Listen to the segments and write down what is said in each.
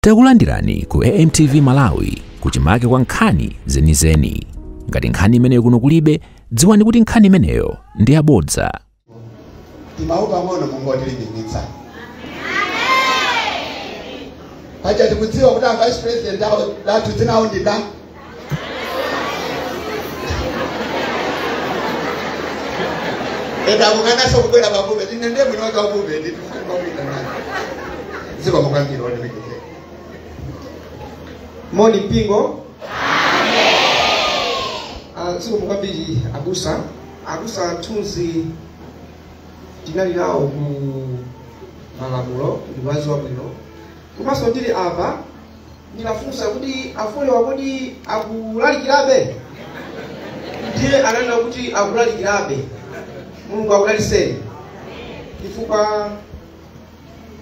Takulandirani ku AMTV Malawi kuchimake kwa nkhani zenizeni. Ngati nkhani imeneyo kuno kulibe, dziwani kuti nkhani imeneyo ndi yabodza. Timaupa mono Mungu atilimbikitsa. Pacha tikudziwa kuti vice president lathu dzinaundida. Eda mukana so kubwera babume ndinde mwini wake wabume ndi tukubwira nani. Ziko mukangiro wale mikete. Moni pingo. Ziko mukabiri abusa tunzi tinali nawo ku malamulo ndiwazi wabwino. Kumaso ndili apa ndinafunsa kuti afole wakodi akulalikirabe. Ndiye ananena kuti akulalikirabe. Mungu akulaliseni. Chifukwa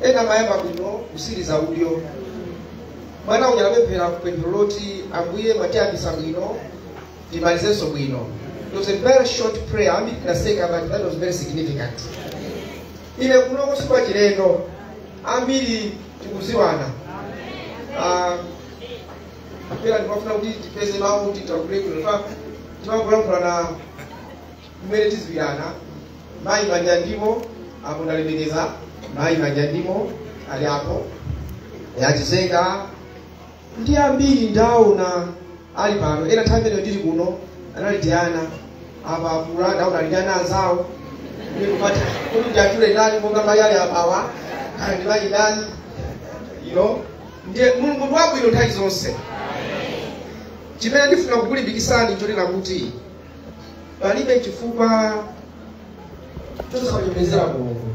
ena mayamba bwino kusiriza audio. Mwana unyalapemphera kupemphero loti Ambuye matiyambisa bwino timalizenso bwino. It was a very short prayer. I'm not saying but that was very significant. Ine kunoko sikwa chilendo ambiri tikuziwana. Apela ndimafuna kuti tipeze mawu titakule kulefa timakulankhula na mmene tizibirana. Mayi Manyandimo apo ndalemekeza Mayi Manyandimo ali apo yachizenga ndi ambiri ndaona ali pano. Ena nthawi imeneyo ndili kuno anali Diana apa akula ndaona ali Diana anzawo ndikupata kuti ndiachule ndani monga mayi ali apawa ali ndi mayi ndani ndiye Mulungu wabwino nthawi zonse. Chimene ndifuna kukulimbikitsani nchonena kuti palibe chifukwa chosanyemezera Mulungu.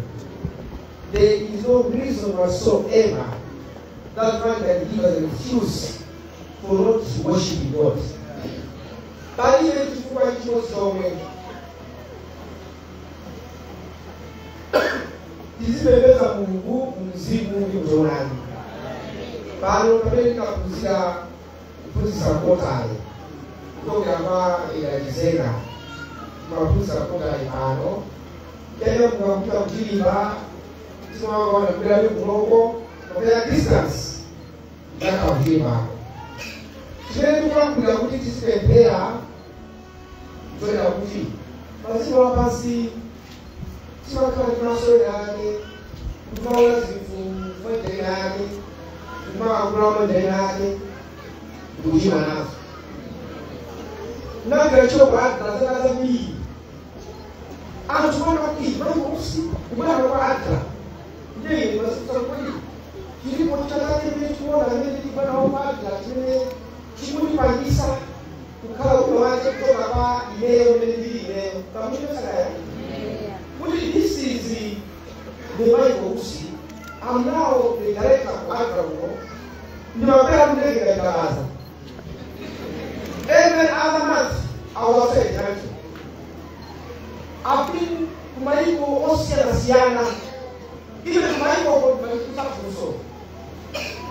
There is no reason whatsoever that man can give us an excuse for not worshiping God. Palibe chifukwa chosomwe tizipembedza Mulungu mzimu ndi mzoonani. Pano pamene kuphunzitsa kotale kutokera kwa yachizenga kuphunzitsa kotale pano kaya kukakuta kuchilimba timawana kubera kuloko kapena distance yakauchimba. Chimene tikulankhulira kuti tizipemphera kutoera kuti paziko lapansi timakhala timaswera yake timaona zinthu mwendera yake timakula mwendera yake ndikuchima nazo. Nangera chokwadra zaka zambiri anthu timaona kuti maikosi kubwera kwa adra ndiye masikusa kuti chilipo chakake imene tikuona amene tikubana wapadra chimene chikutipangisa kukhala uno wake kutoka pa ineyo imene ndili ineyo pamene sakaya kuti this is the Bible. I'm now the director of Adra uno ndimapera kundege kaitalaza. Every other month I was a director. I've been kumaiko osiyana ile kumaiko kwa kufuso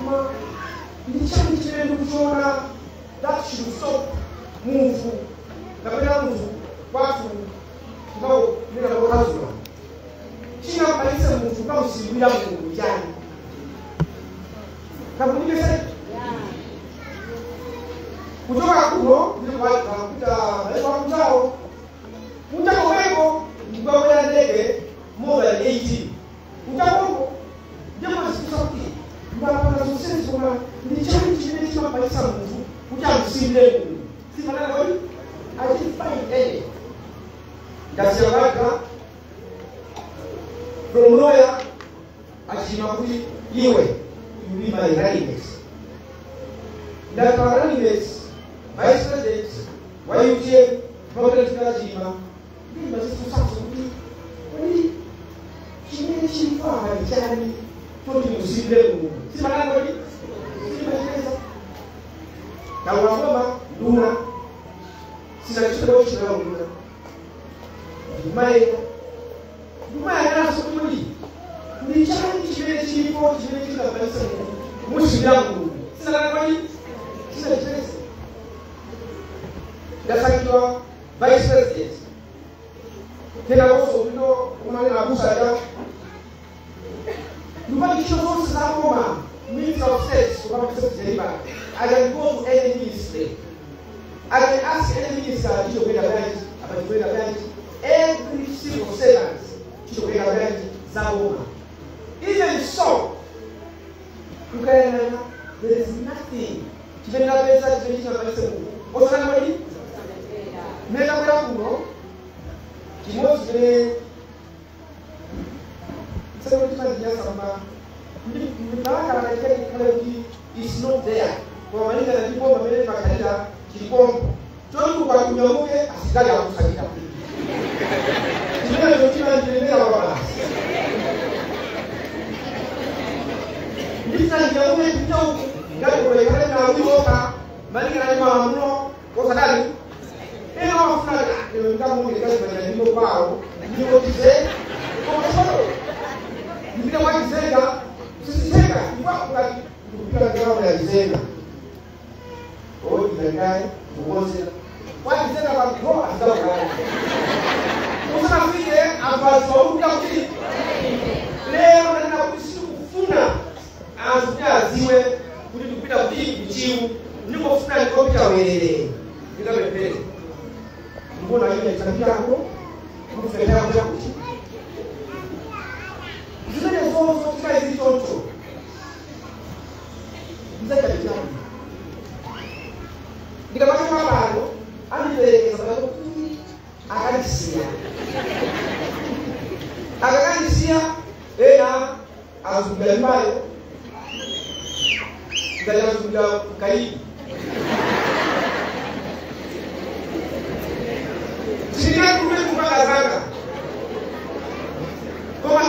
ma ndichani chimene kuchona that should stop move kapena move watu ngao nina bokazula china balisa mtu kama usibira Mungu jani kabunike sasa kutoka kuno ndio watu wanakuta watu mzao mtako weko ngao ndege moja 18 mtako ndio masikuti mbona sisi kama ni chani chimene chima balisa mtu utamsinde si maana kwa ajifai ndasiyaka from lawyer achimakuli iwe you be my right. The parameters vice president wayutie president kazima ni masikusa kuti wani chimene chifaa chani toti musinde si maana kwa si maana na wangoma duna sisa chito chito duna Dumai na sokoni ni chani chimene chilipo chimene kinabasa mushidangu sisa kwani sisa chese dasakitwa vice president tena also ndio kumana abusa ya Dumai kisho zote za ngoma minister of state public service delivery, I can go to any ministry. I can ask any minister to pay the rent, about pay the rent. Every civil servant to pay the rent, Zawoma. Even so, there is nothing. Even that is a traditional person. What's that money? Metaphor, most very 75 years of is not there. For many people, America, Kipom, John Kubakuyamuke, Asikaya, Sakita. This time, the only people that were a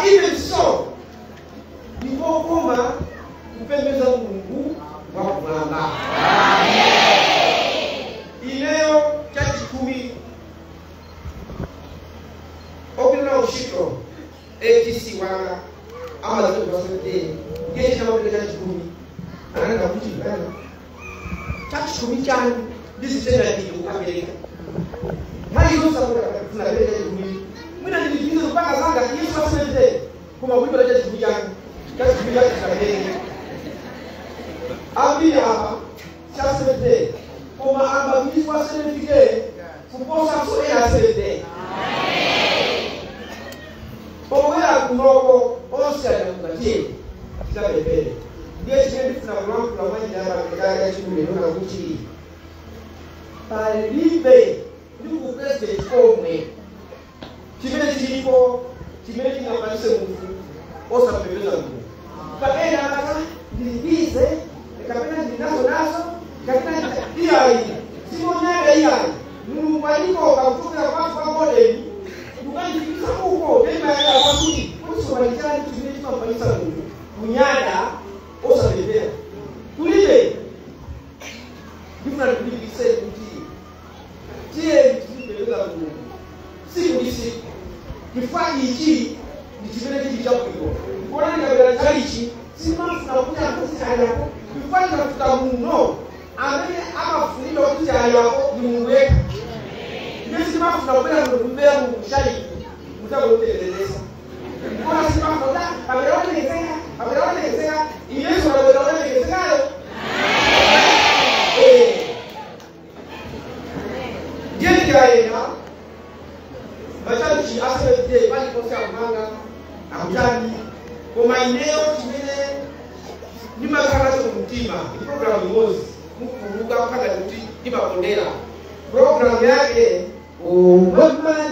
even so, before Koma, kupendeza Mungu wa kulala. Ileo chachi 10 okina ushito ATC wala ama ndio basete jeshi na wale chachi 10 anaenda kuti bana chachi 10 chani this is tena kitu Amerika hali hizo sababu tunaleta chachi 10 mimi nilijifunza mpaka sanga Yesu aseme kuma wipo la chachi 10 chachi 10 chachi Abia chasete como amba biswa senefike kuposa so era sete como era kunoko onse anakutie kabebe ndiye chini tuna mwangu la mwenye hapa kidara chini ndio na kuchi palibe ndugu president komwe chimene chilipo chimene kinafanisa Mungu osa pembeza Mungu pakena hata ndilibize kapena ndinazo nazo kapena hiyo simonyaga hiyo mwaliko kafuta kwa modeli ukajifikiza huko tena ya wasudi usiwalikani tumeitwa kanisa Mungu kunyada osabebea kulibe different people say tie tupeleka Mungu siku hizi kifaa hiki ni kibele hiki cha kuiona kwa nini kabla kalichi simama tunakuja kusaidia kufanya tutamuno ambaye ama fulilo kuja yako ni Mungu wetu ndio simama tunakwenda kumbea Mungu shari mtakoteleleza kwa simama kwa ameona ngeseka Yesu anaona ngeseka ndiye kaena bachachi asante bali kosa manga amjani kwa maeneo tumene ni makala zo mtima program mozi mkuruka mpaka kuti ibakondera program yake mama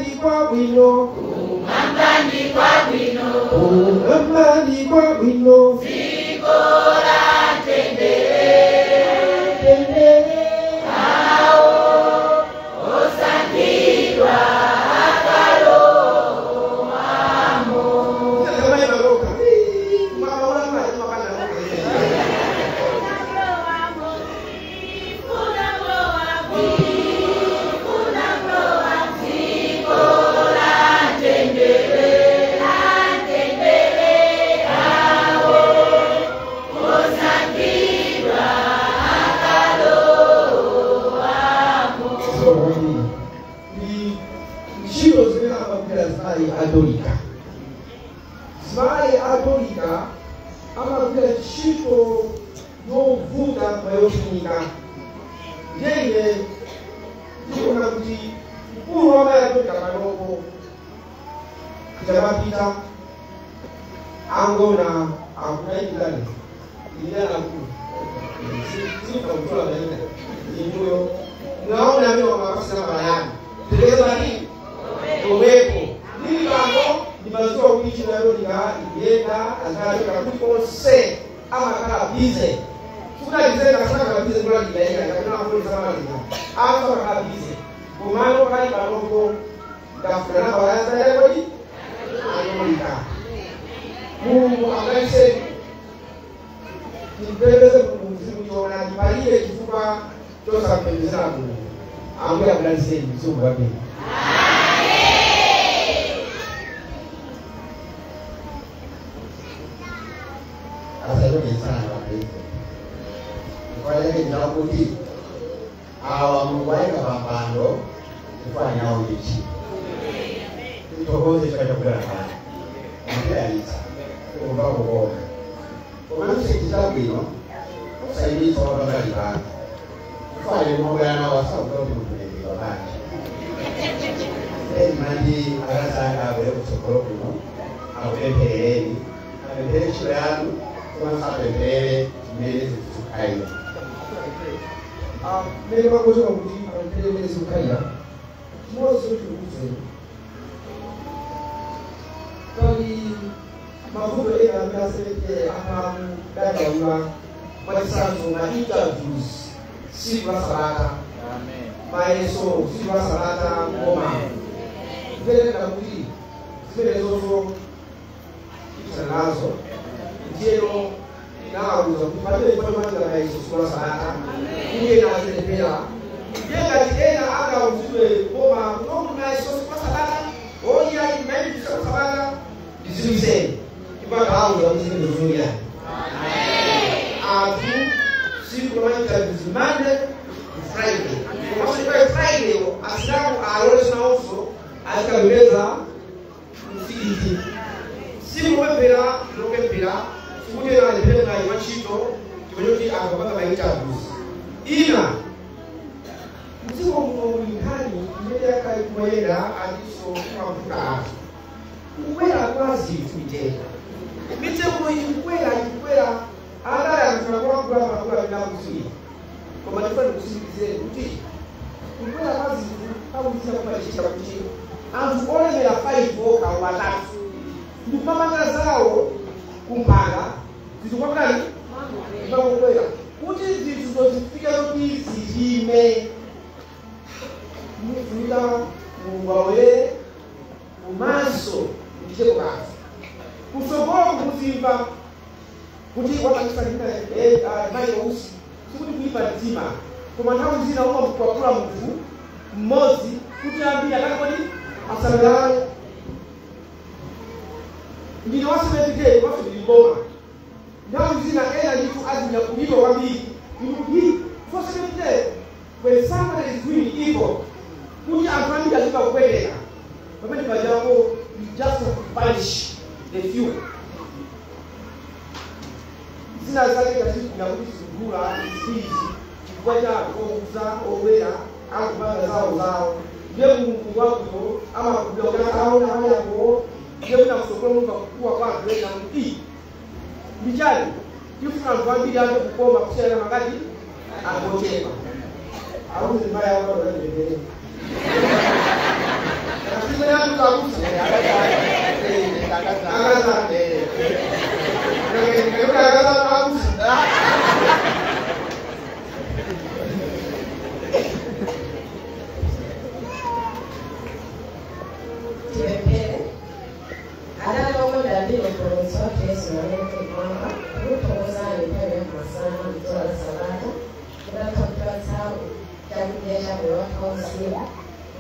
ni kwa wino sikora tendere hao osangirwa Osa mayofunika ndiye ndiona kuti mkulu wa maya toka maloko kitabapita angona akunaikilani iliyana mkulu sika mkulu wa maina ndiyo naona mimi wakafasi na bayani teleza ni uwepo nini bando ni mazuwa uichi na yolo nika ilienda azalika kuliko se ama kala bize kuna bize kasana kala bize kula kilaika kakuna kuli sama lika ama kala bize kumano kali baloko dafurana bayanza ya kodi anolika Mungu ambaye nipeleze kumzimu yona nipalie kifupa tosa mpendeza Mungu ambaye abulaniseni mzungu wapi asante sana wapenzi. Kwa hiyo ninakuti mwaika mapando kufanya ulichi. Tutokoze chakula hapa. Ndio alisa. Kwa sababu kwa maana kitabu hiyo usaidizi kwa watu mbalimbali. Fale mambo yanawasa kwa mtu mwingine baba. Mandi arasa abe kutokoro kuno. Abepereni. Abepereni shulanu. Kwa sapepere mbele zikaya. Mbele makozo kuti mbele zikaya. Mozo tukuze. Kali mavugo ena mnaseke akamu dadawa walisanzo na interviews Silva Salata. Amen. Maeso Silva Salata ngoma. Vile na kuti vile zozo kitanazo. Ndiyo na uzo kupale kwa manda na Yesu Silva Salata. Ndiye na zilipela. Ndiye tena anga uzwe ngoma kutoka na Yesu Silva Salata. Oya imani Silva Salata. Dizimse. Ibaka hao ya mzee nzuri. Amen. Siku kama interviews Monday to Friday. Kwa sababu Friday asilamu always na also akaweza msiki. Siku wepera lokepera sikuti na lepera na imachito kibonyoti akapata na interviews. Ina msiku mwingine mbele yake kuenda aliso kwa mfuka. Ukwela kwazi tuite. Miteko ikwela Ada tunakuwa kwa binafsi. Kwa manufaa kusikilize kuti. Kuna kazi au mtu anapata kuti. Anzu ole ya 5 oka watatu. Ndipamanga zao kumpanga. Zitakuwa gani? Mambo kwela. Kuti zitozifika kuti zijime. Mfunda muwawe umanso ndiko kazi. Kusobola kuzimba kuti wakanifanyika mai wausi sikuti kuipa nzima kwa maana uzina uma mkwakula mtu mmozi kuti ambia lakini asalala ndio wasemete kwa filiboma ndio uzina ela nitu azina kulipa wabi ni fosemete when somebody is doing evil kuti afanye lazima kueleka pamene pajako you just punish the few. Sina zake katika kunakuti sugura hizi kwaja kuuza owea au banga zao ndio Mungu wako ama kudoka au na haya kwa ndio na kusokora Mungu kwa kwa kwenda mti bijali yuko na kwambia yake kukoma kushana magadi akochema au ni mbaya wao ndio ndio lakini yangu kabusa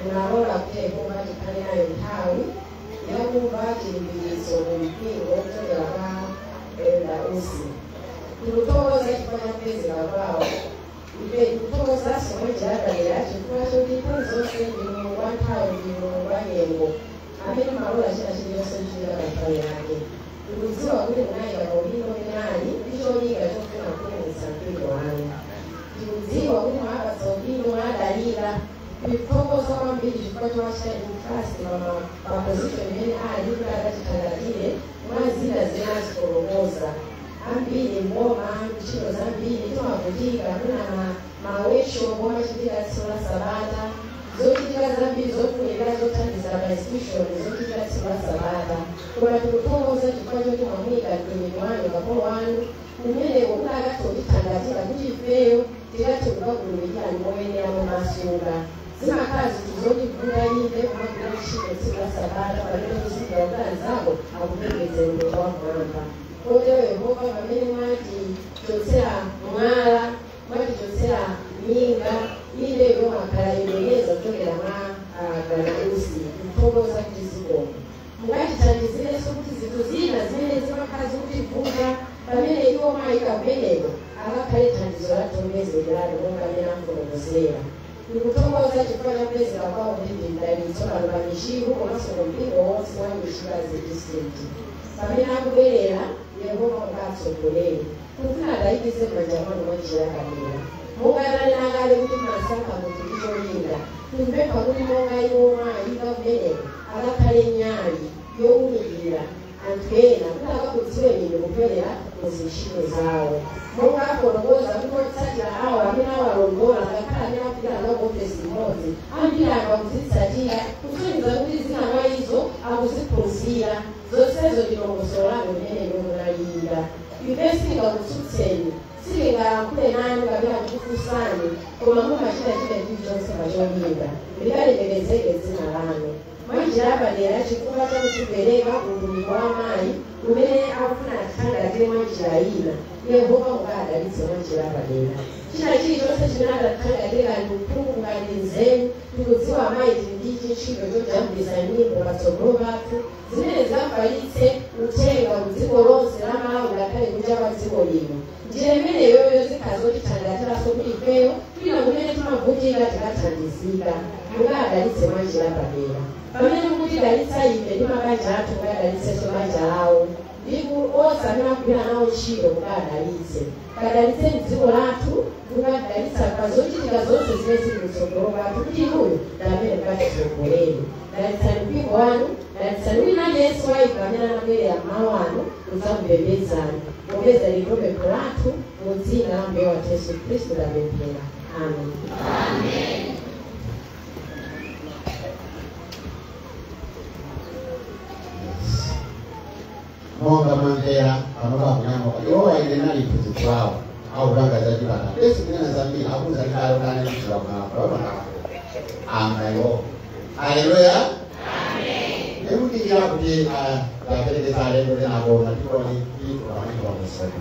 unarola pia ikuwa kipande na mtawi yangu baki mbilizo mpingo kutoka enda usi tutoza kufanya pesa na wao ile tutoza sio jada ya chukua shughuli zote ni wata ndio wanyengo ameni marola shida shida shida kwa yake tuliziwa kule naye kwa hilo ni nani hicho ni kachoka na kwa msafiri wao Ibitongoza kwambiri chifukwa chashari mukasi maposition imene ali kuti akatitangatire mwazina zina zikolokoza ambiri ngoma ntchito zambiri timavutika kuna maweshopu amachitika tsiku la Sabata zochitika zambiri zofunika zothandiza ma-institution zochitika tsiku la Sabata koma tikutongoza chifukwa choti mwamuyika mtumiki wanu kapolo wanu kumeneko kuti akatotithangatira kuti ifeyo tikathe kukakulumikira moyenera mumasunga zimakhala zinthu zoti vula inde kumagwira ntchito tsiku la Sabata pamene kuzigira kuti anzako akupembedza ulemu wa mwamba kotero Yehova pamene mwati chotsera mwala mwati chotsera minga ile yomakhala imeleza kuchokera mwa galagusi kutongoza kuti zikoma mukatithandizirenso kuti zinthu zina zimene zimakhala zikuti vula pamene iwo mayika kumeneko akakhale thandizo la tombezekerano monga amene afotokozera ndikutongoza chifukwa cha kupezeka kwawo kuti ndidalitso pano michiru komanso mpingo wonse wa michiru as a district pamene akubwerera Yehova mukatsogolere kufuna adayikise m'manja mwanu mwa njira yakadera monga atanenakale kuti masankha munthu ndi cholinga tikupempha kuti monga iwo mayika kumeneko akakhale nyali yowunikira anthu ena kuti akakudziwe ine kupyolera muzintchito zawo monga afotokoza kuti otsatira awo amene awalongola ngakhala amene akupita nawo ofesi imodzi ambiri akakuzitsatira kusonyeza kuti zina mwa izo akuziphunzira zonsezo ndilongosola lanu limene lomulayira ife singakutsutseni silingalankhule nanu kapena kukufunsani koma mumachita chilichonse pacholinga likalemekezeke dzina lanu mwanjira yapadera chifukwa chakudzipereka utumiki wa amayi umene akufuna atithangatire mwanjira ina Yehova mukadalitse mwanjira yapadera china chilichonse chimene atatithangatire kali uphungu kali nzeru tikudziwa amayi tili ndi ntchito chojambulitsa nyimbo patsogolo pathu zimene zingafalitse uthenga ku dziko lonse la Malawi ngakhale kunja kwa dziko lino njira imeneyoyo zikhala zotithangatiraso kuti ifeyo twina kumene timavutika tikathandizika mukadalitse mwanjira yapadera pamene mukutidalitsa ife ndi mabanja athu mukadalitsenso banja lawo ndipo onse amene akugwira nawo ntchito mukadalitse kadalitse dziko lathu mukadalitsa pa zochitika zonse zimene zili kutsogolo kwathu kuti inuyo ndi amene mukatitsogolere dalitsani mpingo wanu dalitsani wina aliyense wa ife amene anabwerera mmawa anu kudzamupembedzani popeza lino pempho lathu mu dzina la Mbuye wathu Yesu Khristu tapemphera amen. Monga mwamvera panopa kunyamuka iwo wayenera liphunzitso lawo akutangazaji pana besi kunena zambiri akuza likalo kane kuchira mwapa amen. Haleluya. Nekudikira kuti taperekeza alendo linako natikoni iko amaniko wamusoko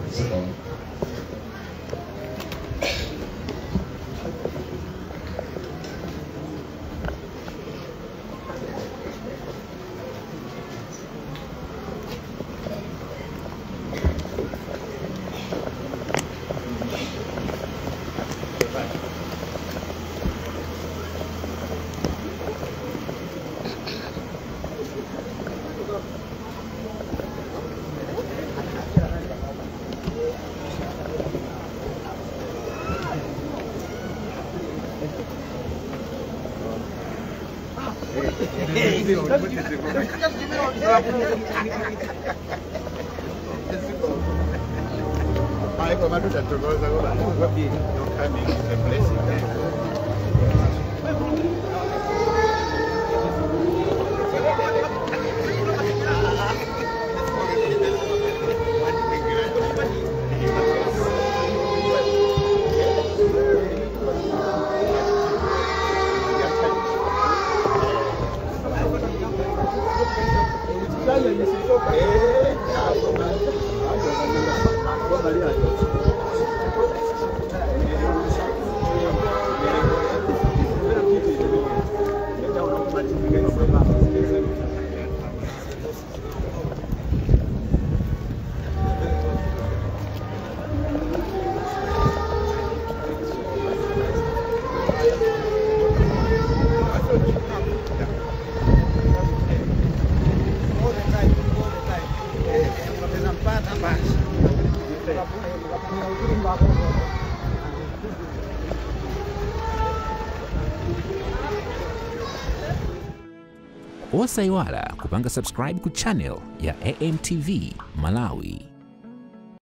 Osaiwala kupanga subscribe ku channel ya AMTV Malawi.